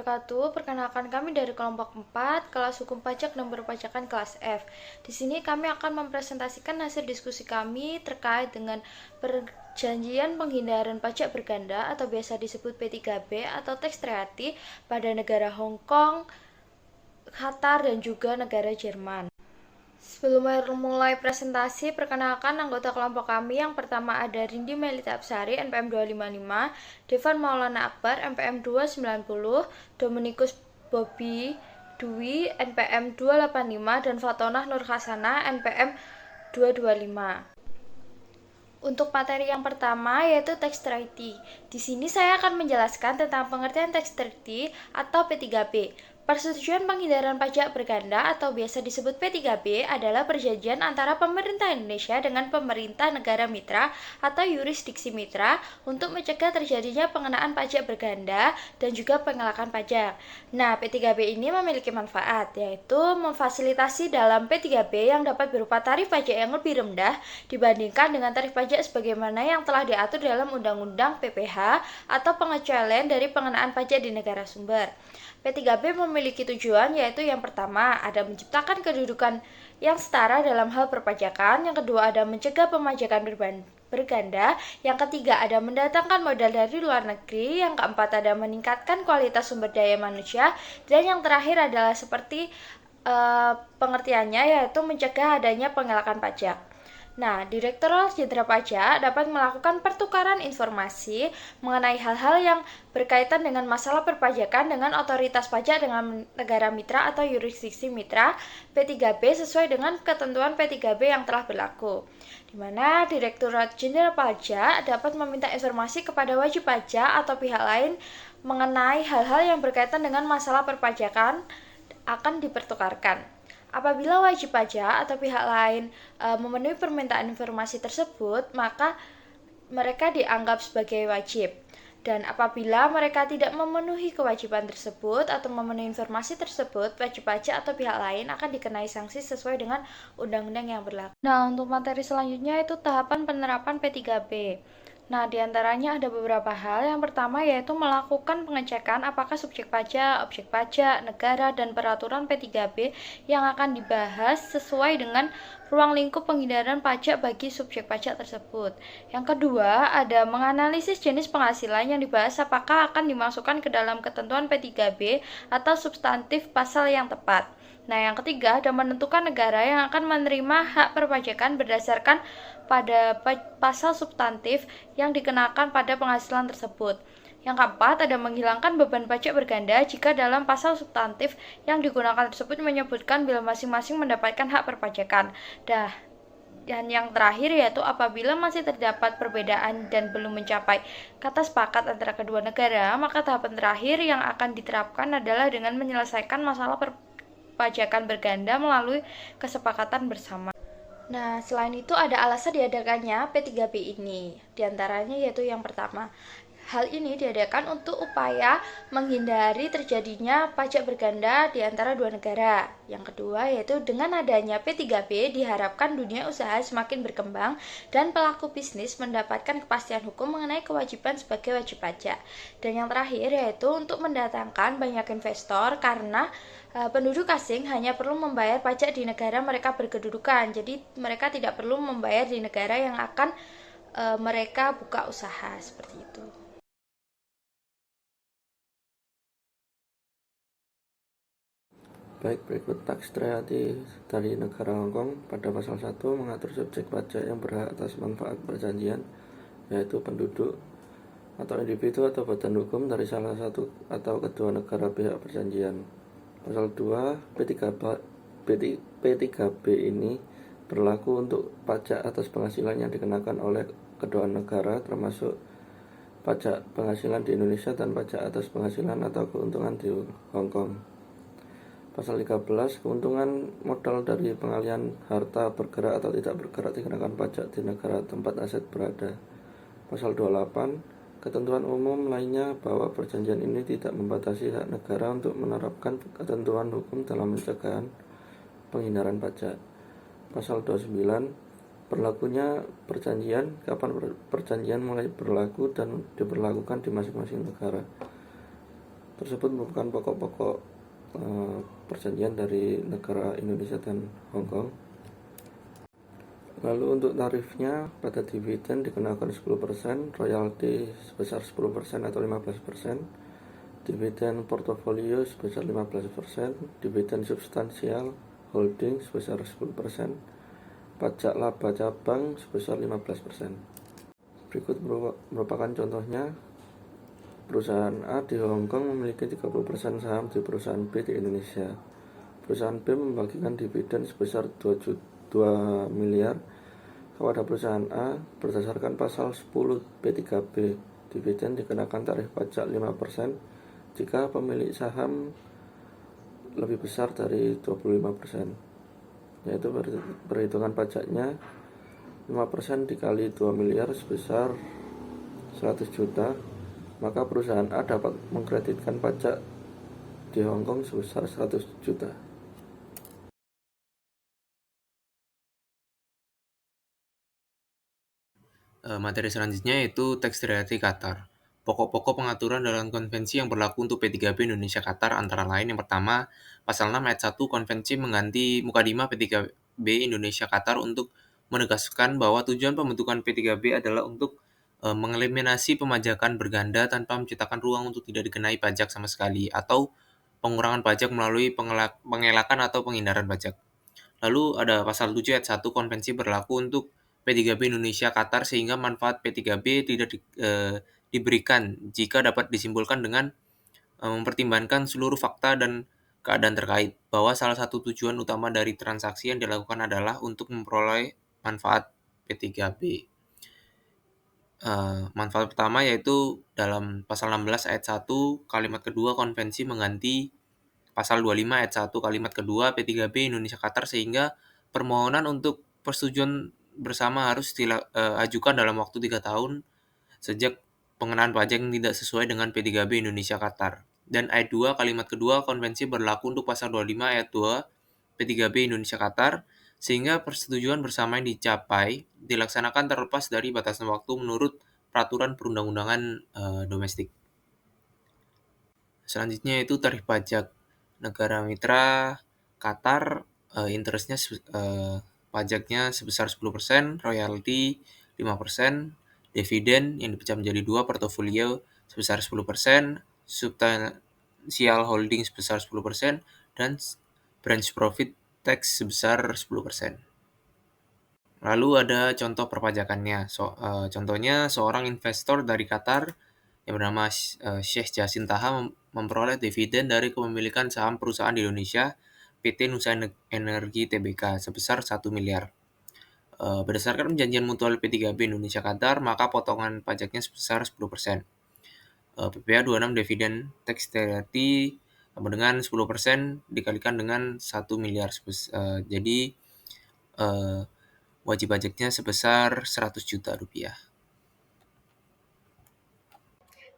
wabarakatuh. Perkenalkan kami dari kelompok 4, kelas hukum pajak dan perpajakan kelas F. Di sini kami akan mempresentasikan hasil diskusi kami terkait dengan perjanjian penghindaran pajak berganda atau biasa disebut P3B atau tax treaty pada negara Hong Kong, Qatar, dan juga negara Jerman. Sebelum mulai presentasi, perkenalkan anggota kelompok kami. Yang pertama ada Rindi Melita Apsari, NPM 255, Devan Maulana Akbar, NPM 290, Dominikus Bobby Dwi, NPM 285, dan Fatonah Nur Hasanah, NPM 225. Untuk materi yang pertama yaitu tax treaty. Di sini saya akan menjelaskan tentang pengertian tax treaty atau P3B. Persetujuan penghindaran pajak berganda atau biasa disebut P3B adalah perjanjian antara pemerintah Indonesia dengan pemerintah negara mitra atau yurisdiksi mitra untuk mencegah terjadinya pengenaan pajak berganda dan juga pengelakan pajak. Nah, P3B ini memiliki manfaat, yaitu memfasilitasi dalam P3B yang dapat berupa tarif pajak yang lebih rendah dibandingkan dengan tarif pajak sebagaimana yang telah diatur dalam Undang-Undang PPH atau pengecualian dari pengenaan pajak di negara sumber. P3B memiliki tujuan yaitu yang pertama ada menciptakan kedudukan yang setara dalam hal perpajakan, yang kedua ada mencegah pemajakan berganda, yang ketiga ada mendatangkan modal dari luar negeri, yang keempat ada meningkatkan kualitas sumber daya manusia, dan yang terakhir adalah seperti pengertiannya yaitu mencegah adanya pengelakan pajak. Nah, Direktorat Jenderal Pajak dapat melakukan pertukaran informasi mengenai hal-hal yang berkaitan dengan masalah perpajakan dengan otoritas pajak dengan negara mitra atau yurisdiksi mitra P3B sesuai dengan ketentuan P3B yang telah berlaku. Di mana Direktorat Jenderal Pajak dapat meminta informasi kepada wajib pajak atau pihak lain mengenai hal-hal yang berkaitan dengan masalah perpajakan akan dipertukarkan. Apabila wajib pajak atau pihak lain memenuhi permintaan informasi tersebut, maka mereka dianggap sebagai wajib. Dan apabila mereka tidak memenuhi kewajiban tersebut atau memenuhi informasi tersebut, wajib pajak atau pihak lain akan dikenai sanksi sesuai dengan undang-undang yang berlaku. Nah, untuk materi selanjutnya itu tahapan penerapan P3B. Nah, diantaranya ada beberapa hal. Yang pertama yaitu melakukan pengecekan apakah subjek pajak, objek pajak, negara, dan peraturan P3B yang akan dibahas sesuai dengan ruang lingkup penghindaran pajak bagi subjek pajak tersebut. Yang kedua, ada menganalisis jenis penghasilan yang dibahas apakah akan dimasukkan ke dalam ketentuan P3B atau substantif pasal yang tepat. Nah, yang ketiga ada menentukan negara yang akan menerima hak perpajakan berdasarkan pada pasal substantif yang dikenakan pada penghasilan tersebut. Yang keempat ada menghilangkan beban pajak berganda jika dalam pasal substantif yang digunakan tersebut menyebutkan bila masing-masing mendapatkan hak perpajakan. Dan yang terakhir yaitu apabila masih terdapat perbedaan dan belum mencapai kata sepakat antara kedua negara, maka tahapan terakhir yang akan diterapkan adalah dengan menyelesaikan masalah perpajakan berganda melalui kesepakatan bersama. Nah, selain itu ada alasan diadakannya P3B ini. Di antaranya yaitu yang pertama, hal ini diadakan untuk upaya menghindari terjadinya pajak berganda di antara dua negara. Yang kedua yaitu dengan adanya P3B diharapkan dunia usaha semakin berkembang dan pelaku bisnis mendapatkan kepastian hukum mengenai kewajiban sebagai wajib pajak. Dan yang terakhir yaitu untuk mendatangkan banyak investor karena penduduk asing hanya perlu membayar pajak di negara mereka berkedudukan. Jadi mereka tidak perlu membayar di negara yang akan mereka buka usaha seperti itu. Baik, berikut tax treaty dari negara Hong Kong. Pada pasal 1 mengatur subjek pajak yang berhak atas manfaat perjanjian, yaitu penduduk atau individu atau badan hukum dari salah satu atau kedua negara pihak perjanjian. Pasal 2 P3B ini berlaku untuk pajak atas penghasilan yang dikenakan oleh kedua negara, termasuk pajak penghasilan di Indonesia dan pajak atas penghasilan atau keuntungan di Hong Kong. Pasal 13, keuntungan modal dari pengalihan harta bergerak atau tidak bergerak dikenakan pajak di negara tempat aset berada. Pasal 28, ketentuan umum lainnya bahwa perjanjian ini tidak membatasi hak negara untuk menerapkan ketentuan hukum dalam pencegahan penghindaran pajak. Pasal 29, berlakunya perjanjian, kapan perjanjian mulai berlaku dan diberlakukan di masing-masing negara. tersebut merupakan pokok-pokok perjanjian dari negara Indonesia dan Hong Kong. Lalu untuk tarifnya, pada dividen dikenakan 10%, royalti sebesar 10% atau 15%, dividen portofolio sebesar 15%, dividen substansial holding sebesar 10%, pajak laba cabang sebesar 15%. Berikut merupakan contohnya. Perusahaan A di Hong Kong memiliki 30% saham di perusahaan B di Indonesia. Perusahaan B membagikan dividen sebesar 2 miliar kepada perusahaan A berdasarkan pasal 10 B3B. Dividen dikenakan tarif pajak 5% jika pemilik saham lebih besar dari 25%, yaitu perhitungan pajaknya 5% dikali 2 miliar sebesar 100 juta, maka perusahaan A dapat mengkreditkan pajak di Hong Kong sebesar 100 juta. Materi selanjutnya yaitu teks reality Qatar. Pokok-pokok pengaturan dalam konvensi yang berlaku untuk P3B Indonesia Qatar antara lain yang pertama, pasal 6 ayat 1 konvensi mengganti Mukadimah P3B Indonesia Qatar untuk menegaskan bahwa tujuan pembentukan P3B adalah untuk mengeliminasi pemajakan berganda tanpa menciptakan ruang untuk tidak dikenai pajak sama sekali atau pengurangan pajak melalui pengelakan atau penghindaran pajak. Lalu ada pasal 7 ayat 1 konvensi berlaku untuk P3B Indonesia Qatar sehingga manfaat P3B tidak diberikan jika dapat disimpulkan dengan mempertimbangkan seluruh fakta dan keadaan terkait bahwa salah satu tujuan utama dari transaksi yang dilakukan adalah untuk memperoleh manfaat P3B. Manfaat pertama yaitu dalam pasal 16 ayat 1 kalimat kedua konvensi mengganti pasal 25 ayat 1 kalimat kedua P3B Indonesia Qatar sehingga permohonan untuk persetujuan bersama harus diajukan dalam waktu 3 tahun sejak pengenaan pajak yang tidak sesuai dengan P3B Indonesia Qatar. Dan ayat 2 kalimat kedua konvensi berlaku untuk pasal 25 ayat 2 P3B Indonesia Qatar sehingga persetujuan bersama yang dicapai dilaksanakan terlepas dari batasan waktu menurut peraturan perundang-undangan domestik. Selanjutnya itu tarif pajak. Negara mitra Qatar interestnya pajaknya sebesar 10%, royalti 5%, dividen yang dipecah menjadi 2 portofolio sebesar 10%, substansial holding sebesar 10%, dan branch profit tax sebesar 10%. Lalu ada contoh perpajakannya. Contohnya seorang investor dari Qatar yang bernama Sheikh Jassin Taha memperoleh dividen dari kepemilikan saham perusahaan di Indonesia PT Nusa Energi Tbk sebesar 1 miliar. Berdasarkan perjanjian mutual P3B Indonesia Qatar, maka potongan pajaknya sebesar 10%. PPh 26 dividen tax reality sama dengan 10% dikalikan dengan 1 miliar. Jadi wajib pajaknya sebesar 100 juta rupiah.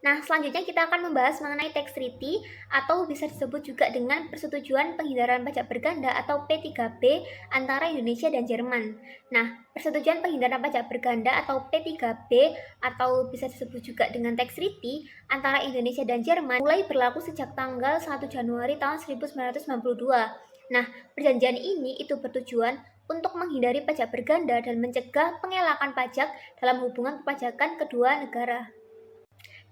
Nah, selanjutnya kita akan membahas mengenai tax treaty atau bisa disebut juga dengan persetujuan penghindaran pajak berganda atau P3B antara Indonesia dan Jerman. Nah, persetujuan penghindaran pajak berganda atau P3B atau bisa disebut juga dengan tax treaty antara Indonesia dan Jerman mulai berlaku sejak tanggal 1 Januari tahun 1992. Nah, perjanjian ini itu bertujuan untuk menghindari pajak berganda dan mencegah pengelakan pajak dalam hubungan perpajakan kedua negara.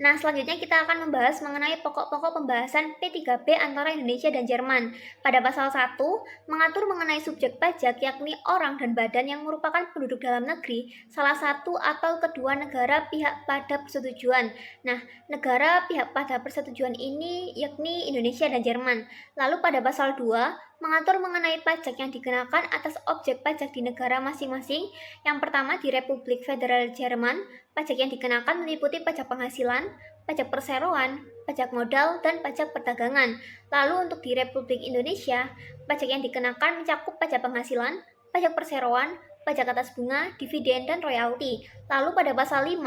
Nah, selanjutnya kita akan membahas mengenai pokok-pokok pembahasan P3B antara Indonesia dan Jerman. Pada pasal 1, mengatur mengenai subjek pajak yakni orang dan badan yang merupakan penduduk dalam negeri, salah satu atau kedua negara pihak pada persetujuan. Nah, negara pihak pada persetujuan ini yakni Indonesia dan Jerman. Lalu pada pasal 2, mengatur mengenai pajak yang dikenakan atas objek pajak di negara masing-masing. Yang pertama di Republik Federal Jerman, pajak yang dikenakan meliputi pajak penghasilan, pajak perseroan, pajak modal, dan pajak perdagangan. Lalu untuk di Republik Indonesia, pajak yang dikenakan mencakup pajak penghasilan, pajak perseroan, pajak atas bunga, dividen, dan royalti. Lalu pada pasal 5,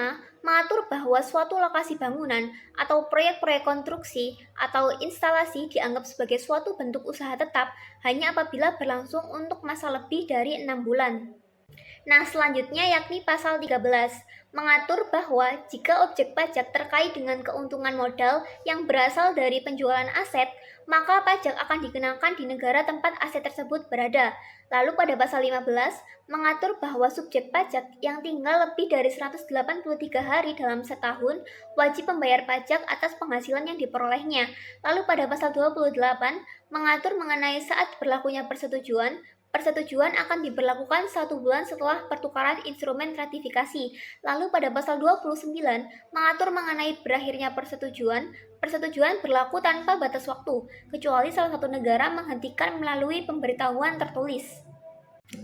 mengatur bahwa suatu lokasi bangunan atau proyek-proyek konstruksi atau instalasi dianggap sebagai suatu bentuk usaha tetap hanya apabila berlangsung untuk masa lebih dari 6 bulan. Nah, selanjutnya yakni pasal 13, mengatur bahwa jika objek pajak terkait dengan keuntungan modal yang berasal dari penjualan aset, maka pajak akan dikenakan di negara tempat aset tersebut berada. Lalu pada pasal 15, mengatur bahwa subjek pajak yang tinggal lebih dari 183 hari dalam setahun wajib membayar pajak atas penghasilan yang diperolehnya. Lalu pada pasal 28, mengatur mengenai saat berlakunya persetujuan. Persetujuan akan diberlakukan 1 bulan setelah pertukaran instrumen ratifikasi. Lalu pada pasal 29 mengatur mengenai berakhirnya persetujuan. Persetujuan berlaku tanpa batas waktu, kecuali salah satu negara menghentikan melalui pemberitahuan tertulis.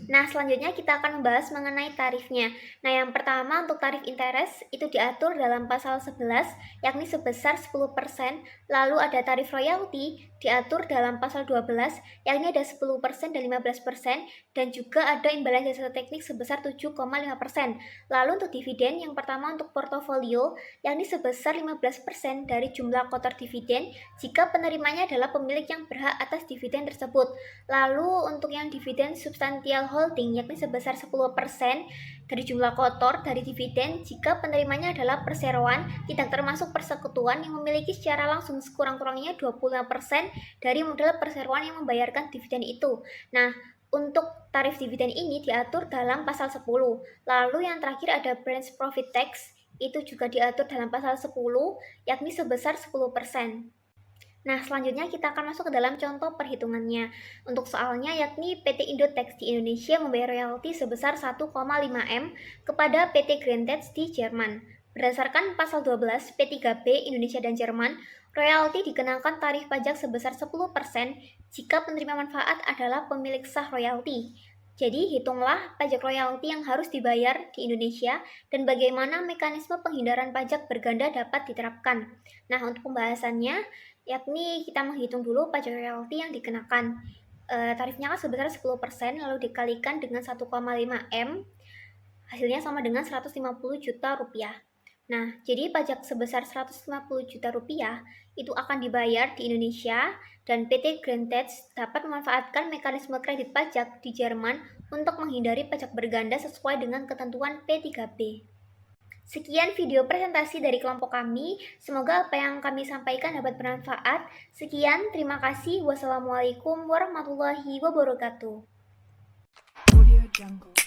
Nah, selanjutnya kita akan membahas mengenai tarifnya. Nah, yang pertama untuk tarif interest itu diatur dalam pasal 11, yakni sebesar 10%. Lalu ada tarif royalti diatur dalam pasal 12, yakni ada 10% dan 15%. Dan juga ada imbalan jasa teknik sebesar 7,5%. Lalu untuk dividen, yang pertama untuk portofolio, yakni sebesar 15% dari jumlah kotor dividen jika penerimanya adalah pemilik yang berhak atas dividen tersebut. Lalu untuk yang dividen substansial holding yakni sebesar 10% dari jumlah kotor dari dividen jika penerimanya adalah perseroan tidak termasuk persekutuan yang memiliki secara langsung sekurang-kurangnya 25% dari modal perseroan yang membayarkan dividen itu. Nah, untuk tarif dividen ini diatur dalam pasal 10. Lalu yang terakhir ada branch profit tax, itu juga diatur dalam pasal 10 yakni sebesar 10%. Nah, selanjutnya kita akan masuk ke dalam contoh perhitungannya. Untuk soalnya yakni PT Indotex di Indonesia membayar royalti sebesar 1,5 M kepada PT Greentex di Jerman. Berdasarkan pasal 12 P3B Indonesia dan Jerman, royalti dikenakan tarif pajak sebesar 10% jika penerima manfaat adalah pemilik sah royalti. Jadi, hitunglah pajak royalti yang harus dibayar di Indonesia dan bagaimana mekanisme penghindaran pajak berganda dapat diterapkan. Nah, untuk pembahasannya, yakni kita menghitung dulu pajak royalti yang dikenakan. Tarifnya kan sebesar 10%, lalu dikalikan dengan 1,5 M, hasilnya sama dengan 150 juta rupiah. Nah, jadi pajak sebesar 150 juta rupiah itu akan dibayar di Indonesia dan PT Greentex dapat memanfaatkan mekanisme kredit pajak di Jerman untuk menghindari pajak berganda sesuai dengan ketentuan P3B. Sekian video presentasi dari kelompok kami. Semoga apa yang kami sampaikan dapat bermanfaat. Sekian, terima kasih. Wassalamualaikum warahmatullahi wabarakatuh. Audio Jungle.